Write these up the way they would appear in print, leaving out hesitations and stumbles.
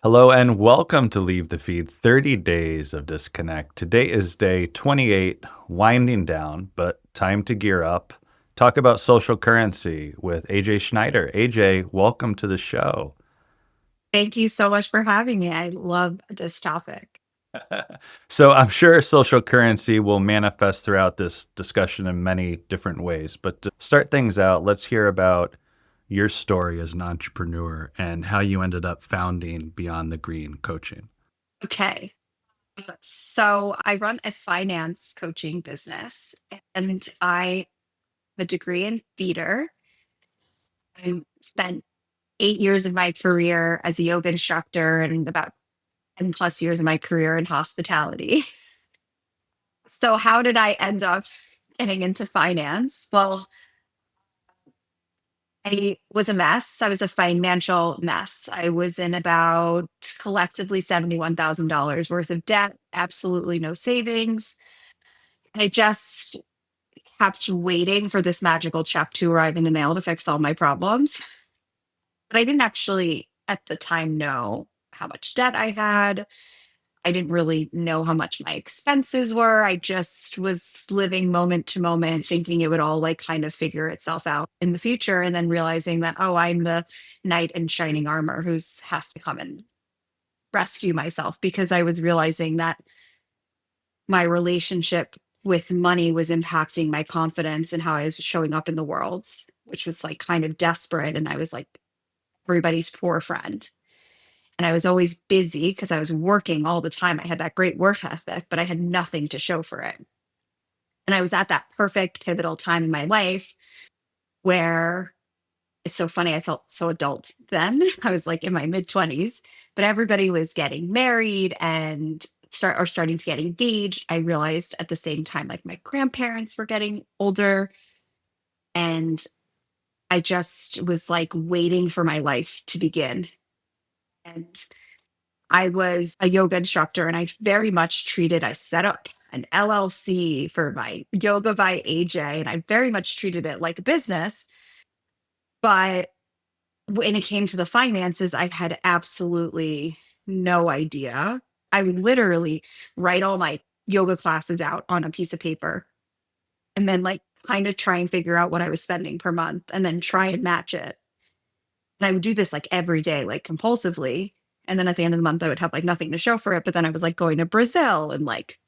Hello and welcome to Leave the Feed 30 Days of Disconnect. Today is day 28, winding down, but time to gear up. Talk about social currency with AJ Schneider. AJ, welcome to the show. Thank you so much for having me. I love this topic. So, I'm sure social currency will manifest throughout this discussion in many different ways, but to start things out, let's hear about your story as an entrepreneur and how you ended up founding Beyond the Green Coaching. Okay. So I run a finance coaching business and I have a degree in theater. I spent 8 years of my career as a yoga instructor and about 10 plus years of my career in hospitality. So, how did I end up getting into finance? Well, I was a mess. I was a financial mess. I was in about collectively $71,000 worth of debt, absolutely no savings. And I just kept waiting for this magical check to arrive in the mail to fix all my problems. But I didn't actually at the time know how much debt I had. I didn't really know how much my expenses were. I just was living moment to moment, thinking it would all like kind of figure itself out in the future. And then realizing that, oh, I'm the knight in shining armor who's has to come and rescue myself because I was realizing that my relationship with money was impacting my confidence and how I was showing up in the world, which was like kind of desperate. And I was like everybody's poor friend. And I was always busy because I was working all the time. I had that great work ethic, but I had nothing to show for it. And I was at that perfect pivotal time in my life where it's so funny. I felt so adult then. I was like in my mid 20s, but everybody was getting married and starting to get engaged. I realized at the same time, like my grandparents were getting older. And I just was like waiting for my life to begin. And I was a yoga instructor and I very much I set up an LLC for my yoga by AJ, and I very much treated it like a business. But when it came to the finances, I had absolutely no idea. I would literally write all my yoga classes out on a piece of paper and then like kind of try and figure out what I was spending per month and then try and match it. And I would do this like every day, like compulsively. And then at the end of the month, I would have like nothing to show for it. But then I was like going to Brazil and like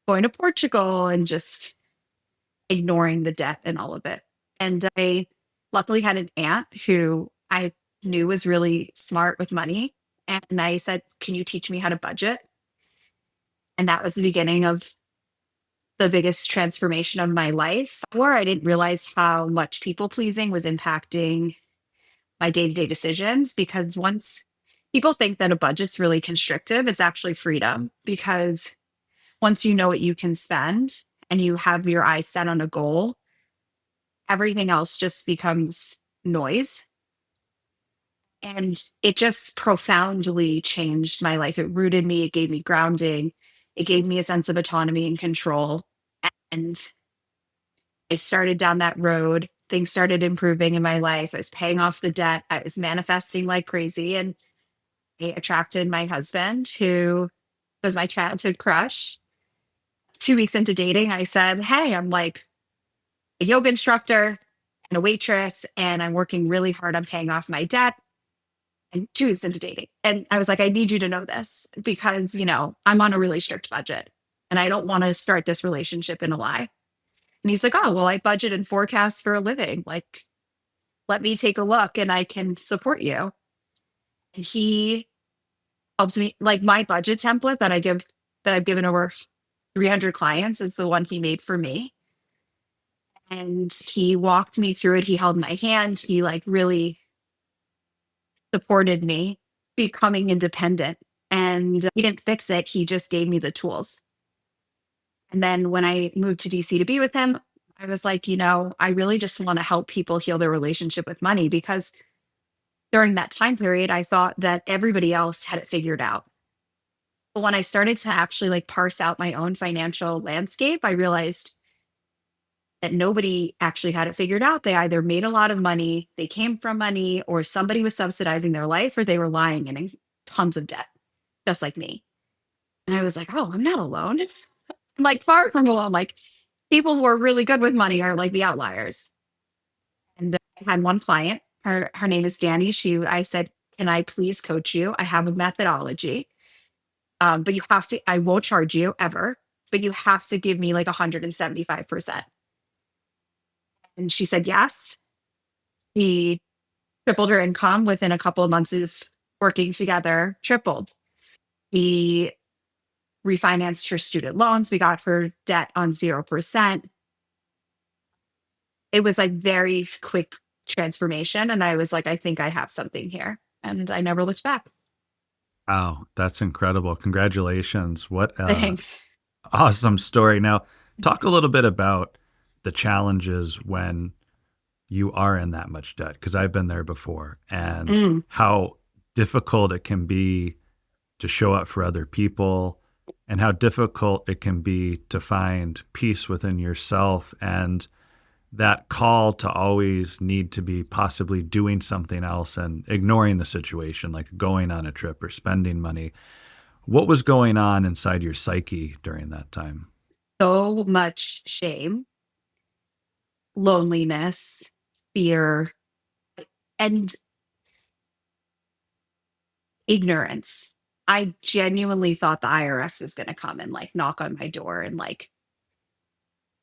going to Portugal and just ignoring the debt and all of it. And I luckily had an aunt who I knew was really smart with money. And I said, can you teach me how to budget? And that was the beginning of the biggest transformation of my life, where I didn't realize how much people pleasing was impacting my day to day decisions. Because once people think that a budget's really constrictive, it's actually freedom. Because once you know what you can spend and you have your eyes set on a goal, everything else just becomes noise. And it just profoundly changed my life. It rooted me, it gave me grounding, it gave me a sense of autonomy and control. And I started down that road. Things started improving in my life. I was paying off the debt. I was manifesting like crazy. And I attracted my husband, who was my childhood crush. 2 weeks into dating, I said, hey, I'm like a yoga instructor and a waitress, and I'm working really hard on paying off my debt. And 2 weeks into dating. And I was like, I need you to know this because, I'm on a really strict budget and I don't want to start this relationship in a lie. And he's like, oh, well, I budget and forecast for a living. Like, let me take a look and I can support you. And he helped me, like, my budget template that I've given over 300 clients is the one he made for me. And he walked me through it. He held my hand. He like really supported me becoming independent. And he didn't fix it. He just gave me the tools. And then when I moved to DC to be with him, I was like, I really just want to help people heal their relationship with money because during that time period, I thought that everybody else had it figured out. But when I started to actually like parse out my own financial landscape, I realized that nobody actually had it figured out. They either made a lot of money, they came from money, or somebody was subsidizing their life, or they were lying and tons of debt, just like me. And I was like, oh, I'm not alone. I'm like far from alone. Like people who are really good with money are like the outliers. And I had one client, her name is Danny. I said, can I please coach you? I have a methodology. But you have to, I won't charge you ever, but you have to give me like 175%. And she said, yes. He tripled her income within a couple of months of working together, tripled. He refinanced her student loans. We got her debt on 0%. It was like very quick transformation. And I was like, I think I have something here. And I never looked back. Wow, that's incredible. Congratulations. What a Thanks. awesome story. Now, talk a little bit about the challenges when you are in that much debt, because I've been there before, and Mm. how difficult it can be to show up for other people, and how difficult it can be to find peace within yourself, and that call to always need to be possibly doing something else and ignoring the situation, like going on a trip or spending money. What was going on inside your psyche during that time? So much shame, loneliness, fear, and ignorance. I genuinely thought the IRS was going to come and like knock on my door and like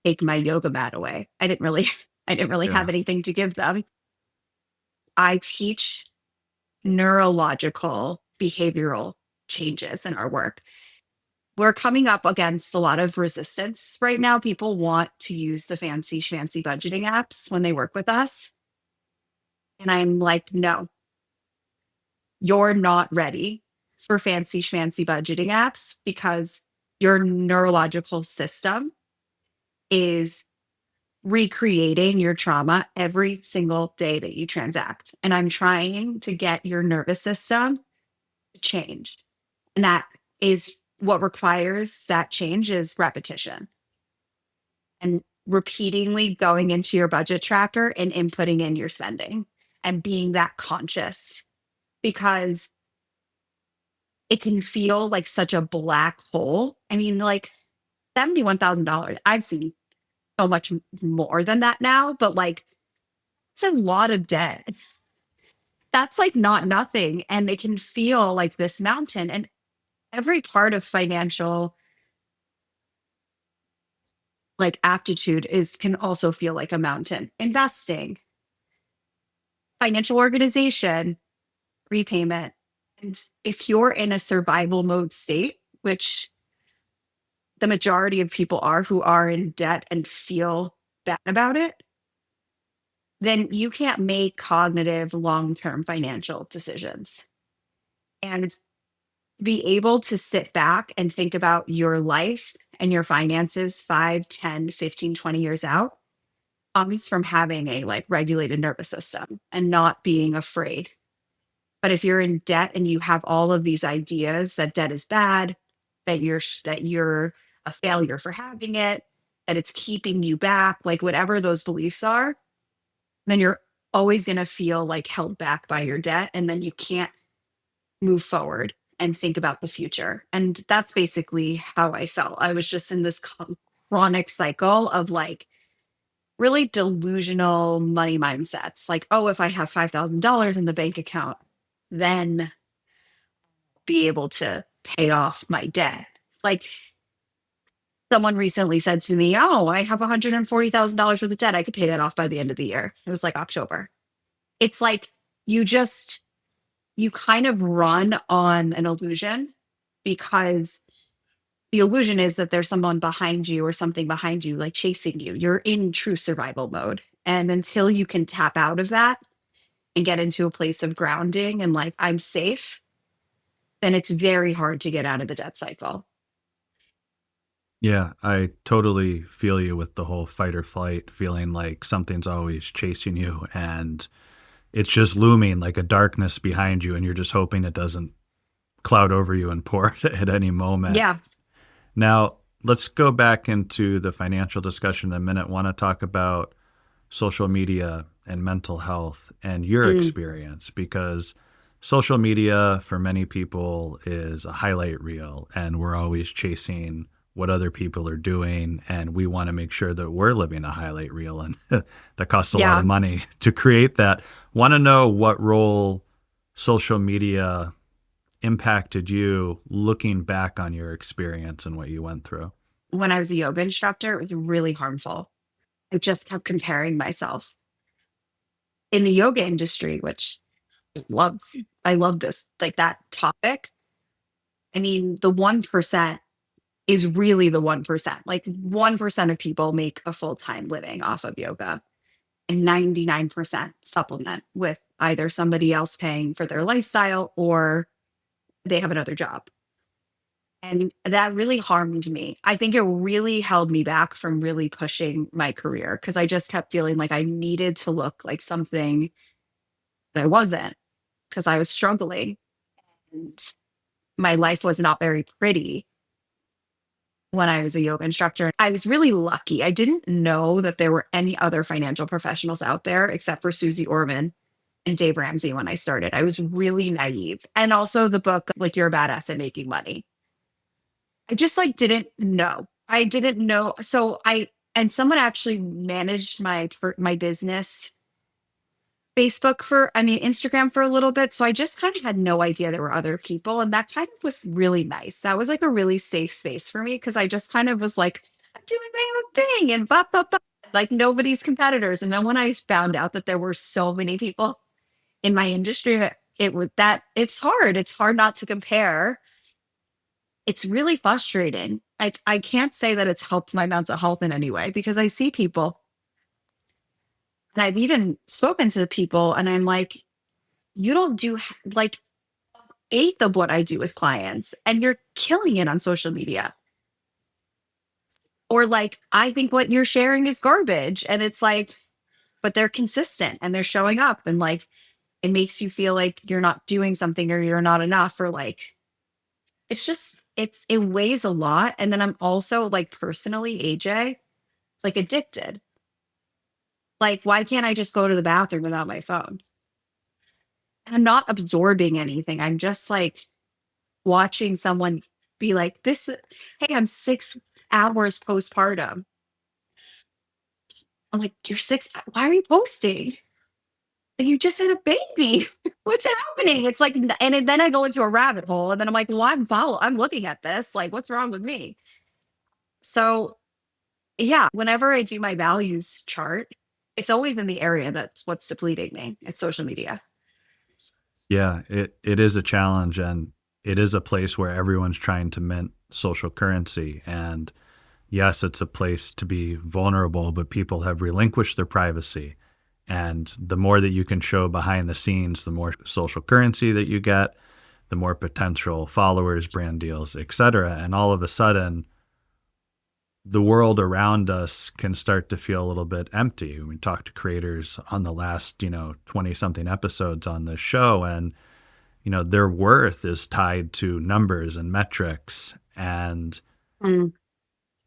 take my yoga mat away. I didn't really Yeah. have anything to give them. I teach neurological behavioral changes in our work. We're coming up against a lot of resistance right now. People want to use the fancy schmancy budgeting apps when they work with us. And I'm like, no, you're not ready for fancy schmancy budgeting apps because your neurological system is recreating your trauma every single day that you transact. And I'm trying to get your nervous system to change. And that is what requires that change is repetition and repeatedly going into your budget tracker and inputting in your spending and being that conscious because it can feel like such a black hole. I mean, like $71,000. I've seen so much more than that now, but like it's a lot of debt. That's like not nothing. And it can feel like this mountain. And every part of financial like aptitude is can also feel like a mountain. Investing, financial organization, repayment. And if you're in a survival mode state, which the majority of people are who are in debt and feel bad about it, then you can't make cognitive long-term financial decisions. And be able to sit back and think about your life and your finances 5, 10, 15, 20 years out comes from having a like regulated nervous system and not being afraid. But if you're in debt and you have all of these ideas that debt is bad, that you're a failure for having it, that it's keeping you back, like whatever those beliefs are, then you're always going to feel like held back by your debt and then you can't move forward and think about the future. And that's basically how I felt. I was just in this chronic cycle of like really delusional money mindsets. Like, oh, if I have $5,000 in the bank account, then be able to pay off my debt. Like someone recently said to me, oh, I have $140,000 worth of debt. I could pay that off by the end of the year. It was like October. It's like you just, you kind of run on an illusion because the illusion is that there's someone behind you or something behind you, like chasing you. You're in true survival mode. And until you can tap out of that and get into a place of grounding and like, I'm safe, then it's very hard to get out of the debt cycle. Yeah, I totally feel you with the whole fight or flight feeling like something's always chasing you, and it's just looming like a darkness behind you, and you're just hoping it doesn't cloud over you and pour at any moment. Yeah. Now, let's go back into the financial discussion in a minute. Want to talk about social media and mental health and your Mm. experience, because social media for many people is a highlight reel, and we're always chasing what other people are doing, and we want to make sure that we're living a highlight reel, and that costs a lot of Yeah. money to create that. Want to know what role social media impacted you looking back on your experience and what you went through? When I was a yoga instructor, it was really harmful. I just kept comparing myself in the yoga industry, which I love. I love this, like that topic. I mean, the 1% is really the 1%. Like 1% of people make a full time living off of yoga, and 99% supplement with either somebody else paying for their lifestyle or they have another job. And that really harmed me. I think it really held me back from really pushing my career because I just kept feeling like I needed to look like something that I wasn't because I was struggling and my life was not very pretty when I was a yoga instructor. I was really lucky. I didn't know that there were any other financial professionals out there except for Susie Orman and Dave Ramsey when I started. I was really naive. And also the book, like You're a Badass at Making Money. I just like didn't know. I didn't know. So I and someone actually managed my business Facebook for, I mean, Instagram for a little bit. So I just kind of had no idea there were other people. And that kind of was really nice. That was like a really safe space for me because I just kind of was like, I'm doing my own thing and blah, blah, blah. Like nobody's competitors. And then when I found out that there were so many people in my industry, it was that it's hard. It's hard not to compare. It's really frustrating. I can't say that it's helped my mental health in any way because I see people and I've even spoken to people and I'm like, you don't do like eighth of what I do with clients, and you're killing it on social media. Or like, I think what you're sharing is garbage. And it's like, but they're consistent and they're showing up, and like, it makes you feel like you're not doing something or you're not enough, or like, it's just, it weighs a lot. And then I'm also like, personally, AJ, like addicted. Like, why can't I just go to the bathroom without my phone? And I'm not absorbing anything. I'm just like, watching someone be like, this, hey, I'm 6 hours postpartum. I'm like, you're six, why are you posting? You just had a baby. What's happening? It's like, and then I go into a rabbit hole and then I'm like, well, I'm looking at this. Like, what's wrong with me? So yeah, whenever I do my values chart, it's always in the area that's what's depleting me. It's social media. Yeah, it is a challenge, and it is a place where everyone's trying to mint social currency. And yes, it's a place to be vulnerable, but people have relinquished their privacy. And the more that you can show behind the scenes, the more social currency that you get, the more potential followers, brand deals, etc. And all of a sudden, the world around us can start to feel a little bit empty. We talked to creators on the last, 20 something episodes on this show, and their worth is tied to numbers and metrics, and Mm.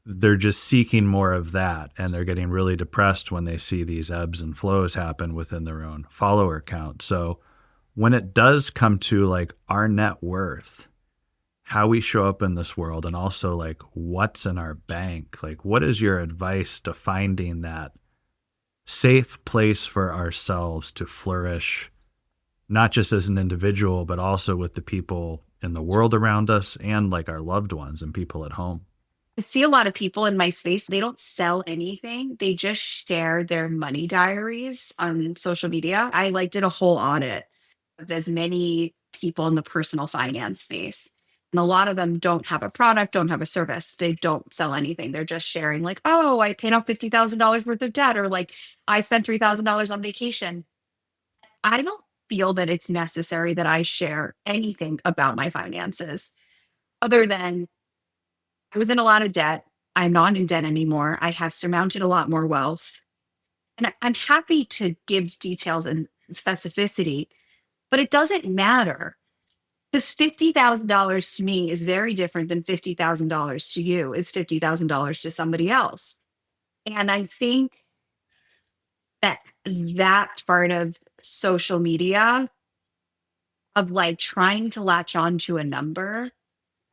they're just seeking more of that, and they're getting really depressed when they see these ebbs and flows happen within their own follower count. So when it does come to like our net worth, how we show up in this world, and also like what's in our bank, like what is your advice to finding that safe place for ourselves to flourish, not just as an individual, but also with the people in the world around us and like our loved ones and people at home? I see a lot of people in my space, they don't sell anything. They just share their money diaries on social media. I like did a whole audit of as many people in the personal finance space. And a lot of them don't have a product, don't have a service. They don't sell anything. They're just sharing, like, oh, I paid off $50,000 worth of debt, or like, I spent $3,000 on vacation. I don't feel that it's necessary that I share anything about my finances other than I was in a lot of debt. I'm not in debt anymore. I have surmounted a lot more wealth. And I'm happy to give details and specificity, but it doesn't matter because $50,000 to me is very different than $50,000 to you is $50,000 to somebody else. And I think that that part of social media of like trying to latch on to a number,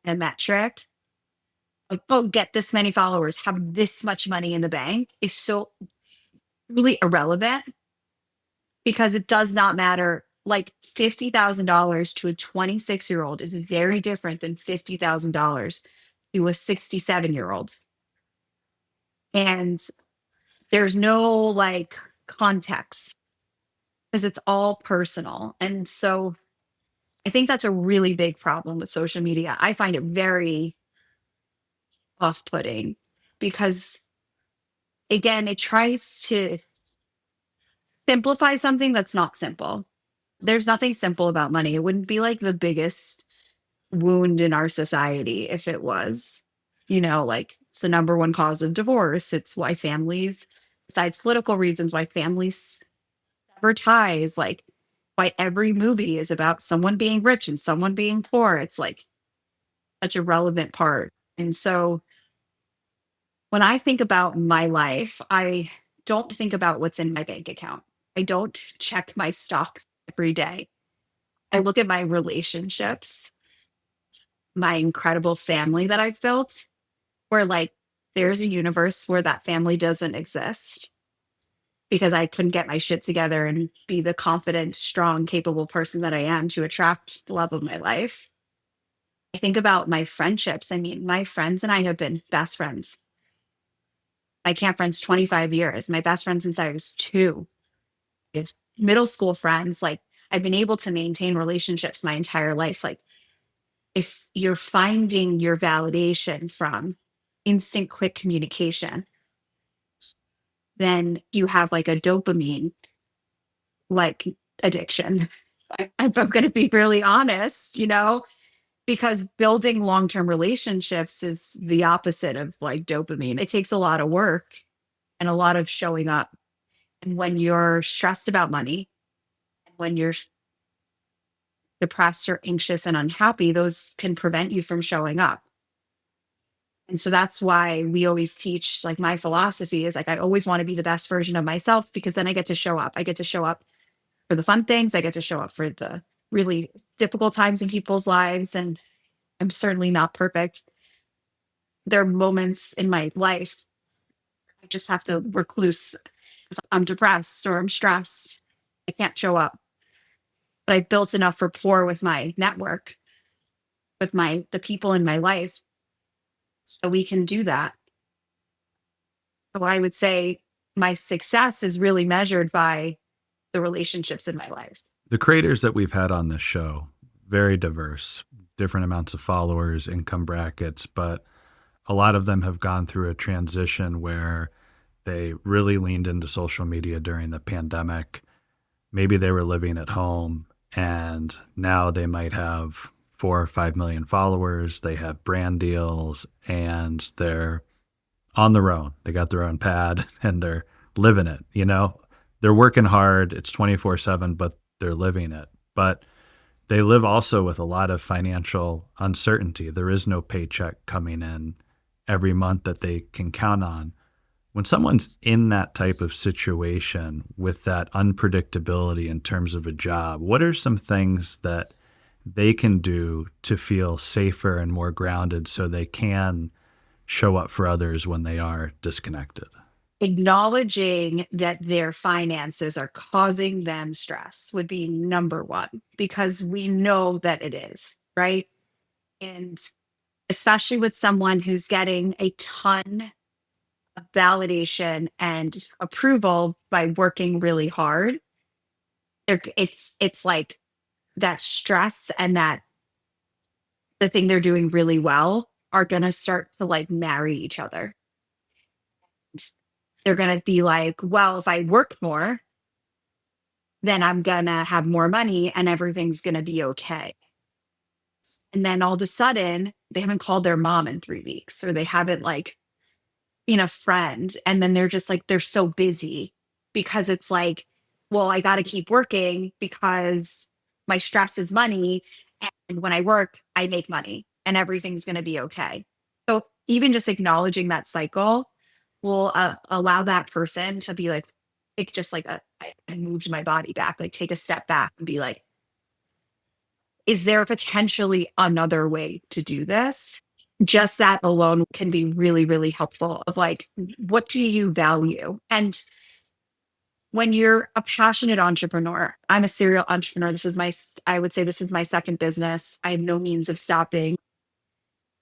a metric, like, oh, get this many followers, have this much money in the bank is so really irrelevant because it does not matter. Like $50,000 to a 26-year-old is very different than $50,000 to a 67-year-old. And there's no like context because it's all personal. And so I think that's a really big problem with social media. I find it very off putting because, again, it tries to simplify something that's not simple. There's nothing simple about money. It wouldn't be like the biggest wound in our society if it was. Like it's the number one cause of divorce. It's why families, besides political reasons, why families sever ties, like why every movie is about someone being rich and someone being poor. It's like such a relevant part. And so when I think about my life, I don't think about what's in my bank account. I don't check my stocks every day. I look at my relationships, my incredible family that I've built, where like there's a universe where that family doesn't exist because I couldn't get my shit together and be the confident, strong, capable person that I am to attract the love of my life. I think about my friendships. I mean, my friends and I have been best friends. My camp friends, 25 years. My best friends since I was two. If middle school friends, like I've been able to maintain relationships my entire life. Like if you're finding your validation from instant, quick communication, then you have like a dopamine like addiction. I'm going to be really honest, because building long term relationships is the opposite of like dopamine. It takes a lot of work and a lot of showing up. And when you're stressed about money, when you're depressed or anxious and unhappy, those can prevent you from showing up. And so that's why we always teach, like my philosophy is like, I always want to be the best version of myself because then I get to show up. I get to show up for the fun things. I get to show up for the really difficult times in people's lives. And I'm certainly not perfect. There are moments in my life I just have to recluse. I'm depressed or I'm stressed. I can't show up. But I built enough rapport with my network, with the people in my life, so we can do that. So I would say my success is really measured by the relationships in my life. The creators that we've had on this show, very diverse, different amounts of followers, income brackets, but a lot of them have gone through a transition where they really leaned into social media during the pandemic. Maybe they were living at home and now they might have 4 or 5 million followers. They have brand deals and they're on their own. They got their own pad and they're living it, They're working hard. It's 24/7, but they're living it. But they live also with a lot of financial uncertainty. There is no paycheck coming in every month that they can count on. When someone's in that type of situation with that unpredictability in terms of a job, what are some things that they can do to feel safer and more grounded so they can show up for others when they are disconnected? Acknowledging that their finances are causing them stress would be number one, because we know that it is, right? And especially with someone who's getting a ton of validation and approval by working really hard, it's like that stress and that the thing they're doing really well are going to start to like marry each other. They're going to be like, well, if I work more, then I'm going to have more money and everything's going to be okay. And then all of a sudden, they haven't called their mom in 3 weeks, or they haven't like been a friend. And then they're just like, they're so busy because it's like, well, I got to keep working because my stress is money. And when I work, I make money and everything's going to be okay. So even just acknowledging that cycle will allow that person to be like, take just like I moved my body back, like take a step back and be like, Is there potentially another way to do this? Just that alone can be really, really helpful of like, what do you value? And when you're a passionate entrepreneur, I'm a serial entrepreneur. I would say this is my second business. I have no means of stopping.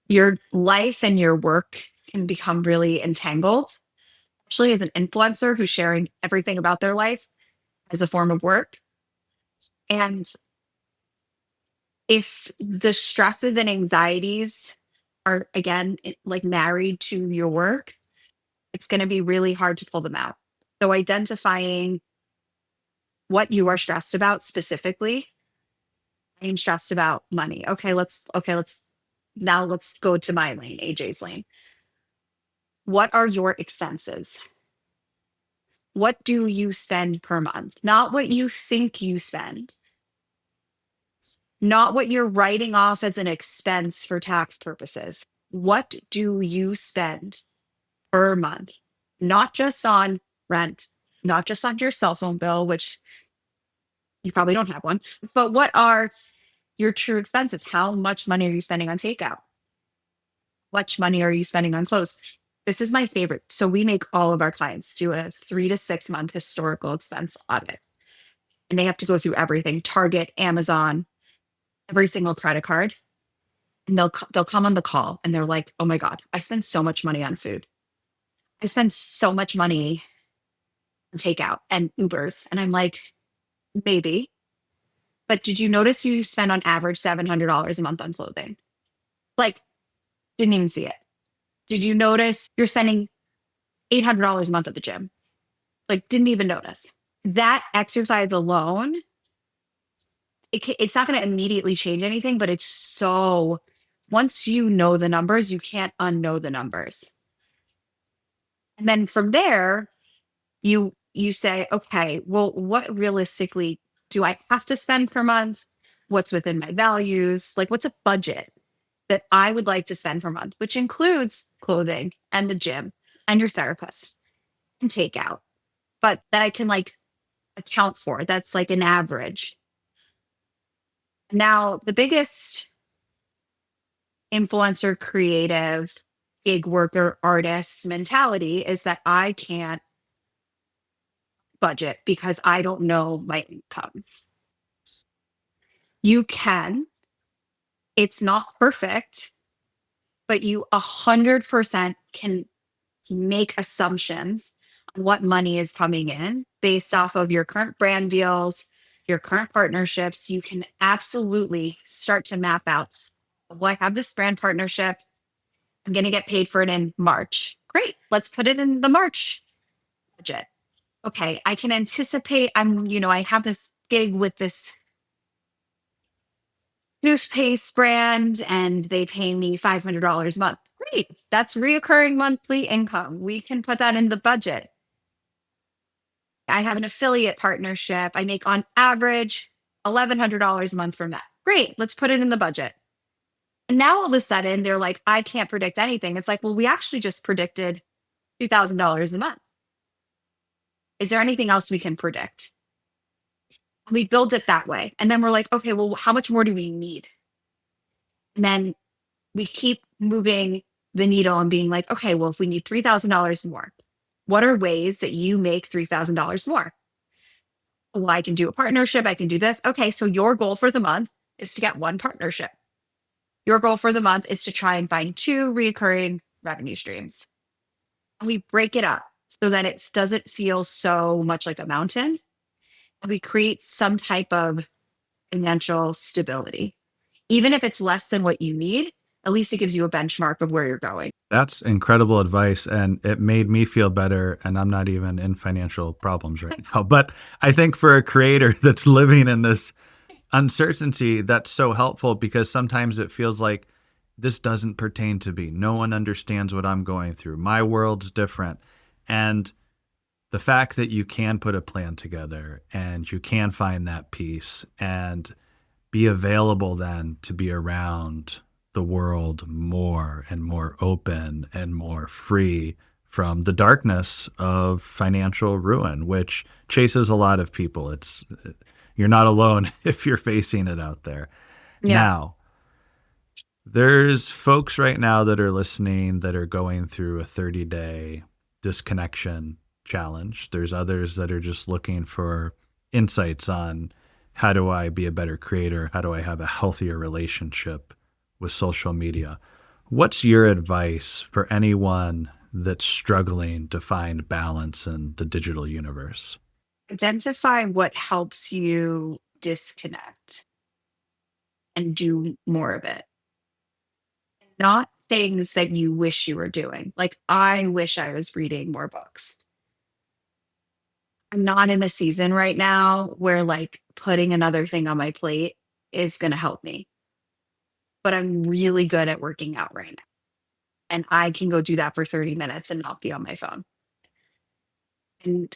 Your life and your work can become really entangled, especially as an influencer who's sharing everything about their life as a form of work. And if the stresses and anxieties are, again, like married to your work, it's going to be really hard to pull them out. So identifying what you are stressed about specifically. I'm stressed about money. Let's go to my lane, AJ's lane. What are your expenses? What do you spend per month? Not what you think you spend, not what you're writing off as an expense for tax purposes. What do you spend per month? Not just on rent, not just on your cell phone bill, which you probably don't have one, but what are your true expenses? How much money are you spending on takeout? How much money are you spending on clothes? This is my favorite. So we make all of our clients do a 3 to 6 month historical expense audit. And they have to go through everything, Target, Amazon, every single credit card. And they'll come on the call and they're like, "Oh my God, I spend so much money on food. I spend so much money on takeout and Ubers." And I'm like, "Maybe. But did you notice you spend on average $700 a month on clothing?" Like, didn't even see it. Did you notice you're spending $800 a month at the gym? Like, didn't even notice. That exercise alone, it's not going to immediately change anything, but it's so, once you know the numbers, you can't unknow the numbers. And then from there, you say, okay, well, what realistically do I have to spend per month? What's within my values? Like, what's a budget that I would like to spend per month, which includes clothing and the gym and your therapist and takeout, but that I can like account for. That's like an average. Now, the biggest influencer, creative, gig worker, artist mentality is that I can't budget because I don't know my income. You can. It's not perfect, but you 100% can make assumptions on what money is coming in based off of your current brand deals, your current partnerships. You can absolutely start to map out, well, I have this brand partnership. I'm going to get paid for it in March. Great. Let's put it in the March budget. Okay. I can anticipate I have this gig with this toothpaste brand and they pay me $500 a month. Great. That's reoccurring monthly income. We can put that in the budget. I have an affiliate partnership. I make on average $1,100 a month from that. Great. Let's put it in the budget. And now all of a sudden they're like, I can't predict anything. It's like, well, we actually just predicted $2,000 a month. Is there anything else we can predict? We build it that way. And then we're like, okay, well, how much more do we need? And then we keep moving the needle and being like, okay, well, if we need $3,000 more, what are ways that you make $3,000 more? Well, I can do a partnership. I can do this. Okay, so your goal for the month is to get one partnership. Your goal for the month is to try and find 2 recurring revenue streams. And we break it up so that it doesn't feel so much like a mountain. And we create some type of financial stability. Even if it's less than what you need, at least it gives you a benchmark of where you're going. That's incredible advice. And it made me feel better. And I'm not even in financial problems right now. But I think for a creator that's living in this uncertainty, that's so helpful because sometimes it feels like this doesn't pertain to me. No one understands what I'm going through. My world's different. And the fact that you can put a plan together and you can find that peace and be available then to be around the world more and more open and more free from the darkness of financial ruin, which chases a lot of people. You're not alone if you're facing it out there. Yeah. Now, there's folks right now that are listening that are going through a 30-day disconnection challenge. There's others that are just looking for insights on how do I be a better creator? How do I have a healthier relationship with social media? What's your advice for anyone that's struggling to find balance in the digital universe? Identify what helps you disconnect and do more of it. Not things that you wish you were doing. Like, I wish I was reading more books. I'm not in a season right now where like putting another thing on my plate is going to help me, but I'm really good at working out right now. And I can go do that for 30 minutes and not be on my phone. And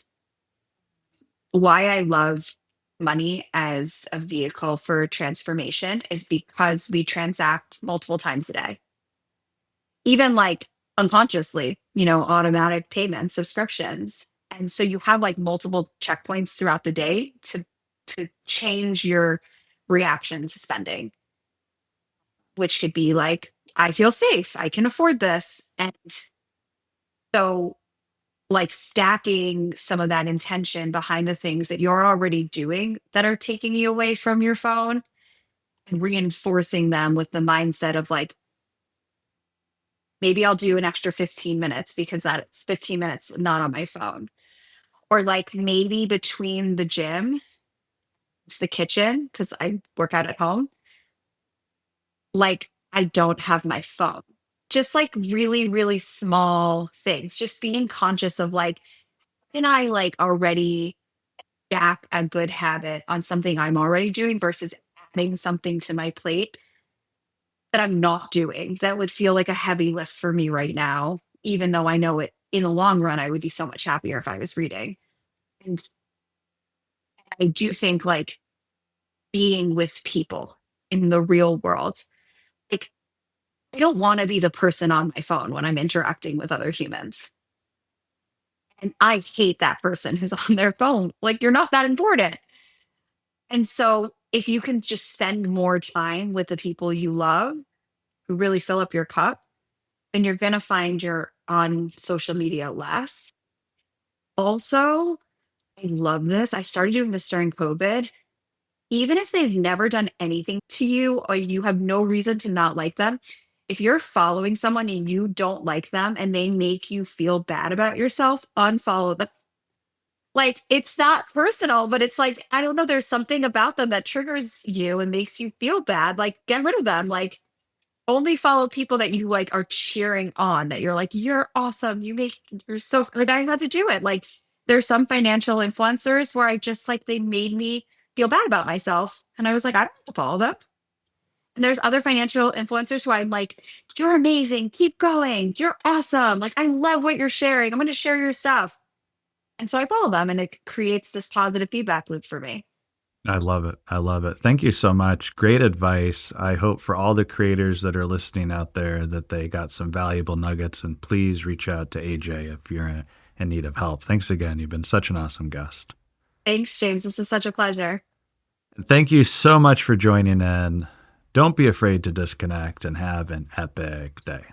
why I love money as a vehicle for transformation is because we transact multiple times a day, even like unconsciously, automatic payments, subscriptions. And so you have like multiple checkpoints throughout the day to change your reaction to spending, which could be like, I feel safe, I can afford this. And so like stacking some of that intention behind the things that you're already doing that are taking you away from your phone and reinforcing them with the mindset of like, maybe I'll do an extra 15 minutes because that's 15 minutes not on my phone. Or like maybe between the gym to the kitchen, because I work out at home, like I don't have my phone. Just like really, really small things. Just being conscious of like, can I like already stack a good habit on something I'm already doing versus adding something to my plate that I'm not doing that would feel like a heavy lift for me right now, even though I know it in the long run, I would be so much happier if I was reading. And I do think like being with people in the real world, like I don't want to be the person on my phone when I'm interacting with other humans. And I hate that person who's on their phone. Like, you're not that important. And so, if you can just spend more time with the people you love who really fill up your cup, then you're going to find you're on social media less. Also, I love this. I started doing this during COVID. Even if they've never done anything to you or you have no reason to not like them, if you're following someone and you don't like them and they make you feel bad about yourself, unfollow them. Like, it's not personal, but it's like, I don't know, there's something about them that triggers you and makes you feel bad. Like, get rid of them. Like, only follow people that you like are cheering on, that you're like, you're awesome. You're so good. I had to do it. Like, there's some financial influencers where I just like, they made me feel bad about myself. And I was like, I don't have to follow them. And there's other financial influencers who I'm like, you're amazing. Keep going. You're awesome. Like, I love what you're sharing. I'm going to share your stuff. And so I follow them and it creates this positive feedback loop for me. I love it. I love it. Thank you so much. Great advice. I hope for all the creators that are listening out there that they got some valuable nuggets. And please reach out to AJ if you're in need of help. Thanks again. You've been such an awesome guest. Thanks, James. This is such a pleasure. And thank you so much for joining in. Don't be afraid to disconnect and have an epic day.